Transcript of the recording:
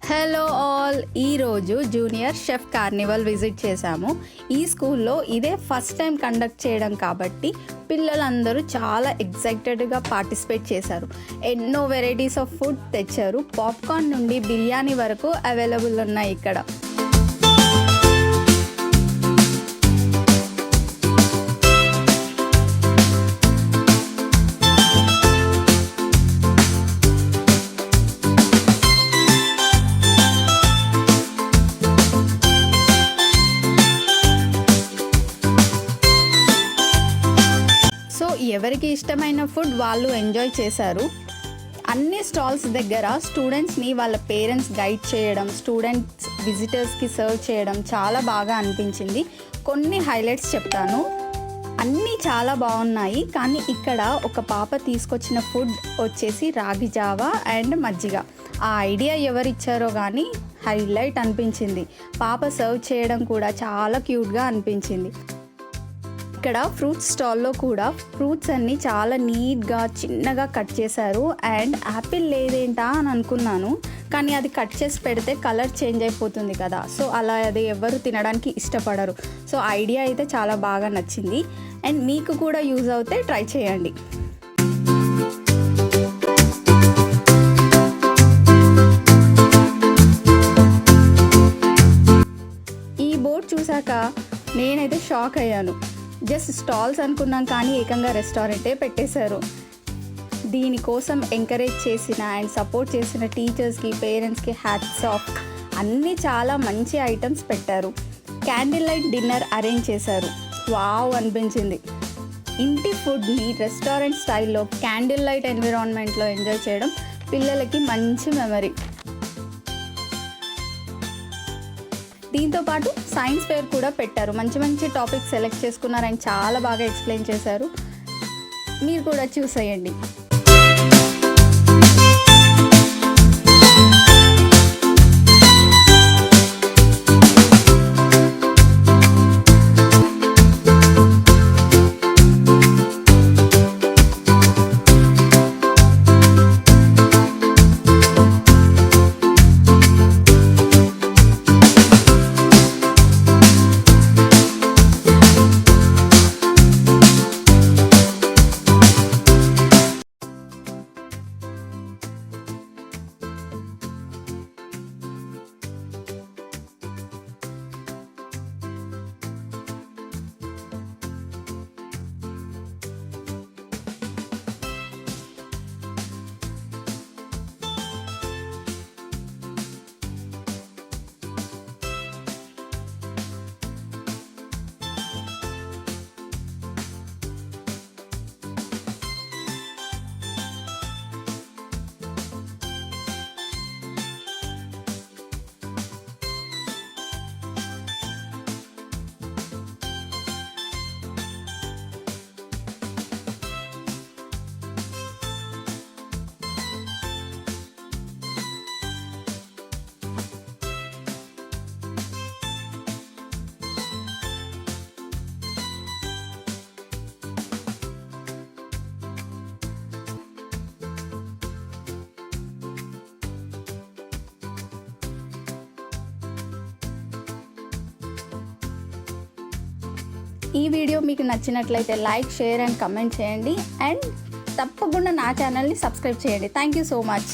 Hello all, ఈరోజు junior chef Carnival visit చేశాము. ఈ స్కూల్లో ఇదే ఫస్ట్ టైం కండక్ట్ చేయడం కాబట్టి పిల్లలందరూ చాలా ఎక్సైటెడ్గా పార్టిసిపేట్ చేశారు. ఎన్నో వెరైటీస్ ఆఫ్ ఫుడ్ తెచ్చారు. పాప్కార్న్ నుండి బిర్యానీ వరకు అవైలబుల్ ఉన్నాయి ఇక్కడ. ఎవరికి ఇష్టమైన ఫుడ్ వాళ్ళు ఎంజాయ్ చేశారు. అన్ని స్టాల్స్ దగ్గర స్టూడెంట్స్ని వాళ్ళ పేరెంట్స్ గైడ్ చేయడం, స్టూడెంట్స్ విజిటర్స్కి సర్వ్ చేయడం చాలా బాగా అనిపించింది. కొన్ని హైలైట్స్ చెప్తాను. అన్నీ చాలా బాగున్నాయి, కానీ ఇక్కడ ఒక పాప తీసుకొచ్చిన ఫుడ్ వచ్చేసి రాగి జావా అండ్ మజ్జిగ. ఆ ఐడియా ఎవరిచ్చారో కానీ హైలైట్ అనిపించింది. పాప సర్వ్ చేయడం కూడా చాలా క్యూట్గా అనిపించింది. ఇక్కడ ఫ్రూట్స్ స్టాల్లో కూడా ఫ్రూట్స్ అన్నీ చాలా నీట్గా చిన్నగా కట్ చేశారు. అండ్ యాపిల్ లేదేంటా అని అనుకున్నాను, కానీ అది కట్ చేసి పెడితే కలర్ చేంజ్ అయిపోతుంది కదా, సో అలా అది ఎవరు తినడానికి ఇష్టపడరు. సో ఐడియా అయితే చాలా బాగా నచ్చింది. అండ్ మీకు కూడా యూజ్ అవుతే ట్రై చేయండి. ఈ బోర్డ్ చూసాక నేనైతే షాక్ అయ్యాను. జస్ట్ స్టాల్స్ అనుకున్నాం, కానీ ఏకంగా రెస్టారెంటే పెట్టేశారు. దీనికోసం ఎంకరేజ్ చేసిన అండ్ సపోర్ట్ చేసిన టీచర్స్కి, పేరెంట్స్కి హ్యాట్స్ ఆఫ్. అన్నీ చాలా మంచి ఐటమ్స్ పెట్టారు. క్యాండిల్ లైట్ డిన్నర్ అరేంజ్ చేశారు. వావ్ అనిపించింది. ఇంటి ఫుడ్ని రెస్టారెంట్ స్టైల్లో క్యాండిల్ లైట్ ఎన్విరాన్మెంట్లో ఎంజాయ్ చేయడం పిల్లలకి మంచి మెమరీ. దీంతోపాటు సైన్స్ ఫేర్ కూడా పెట్టారు. మంచి మంచి టాపిక్స్ సెలెక్ట్ చేసుకున్నారు అండ్ చాలా బాగా ఎక్స్ప్లెయిన్ చేశారు. మీరు కూడా చూసేయండి. ఈ వీడియో మీకు నచ్చినట్లయితే లైక్, షేర్ అండ్ కమెంట్ చేయండి. అండ్ తప్పకుండా నా ఛానల్ని సబ్స్క్రైబ్ చేయండి. Thank you so much.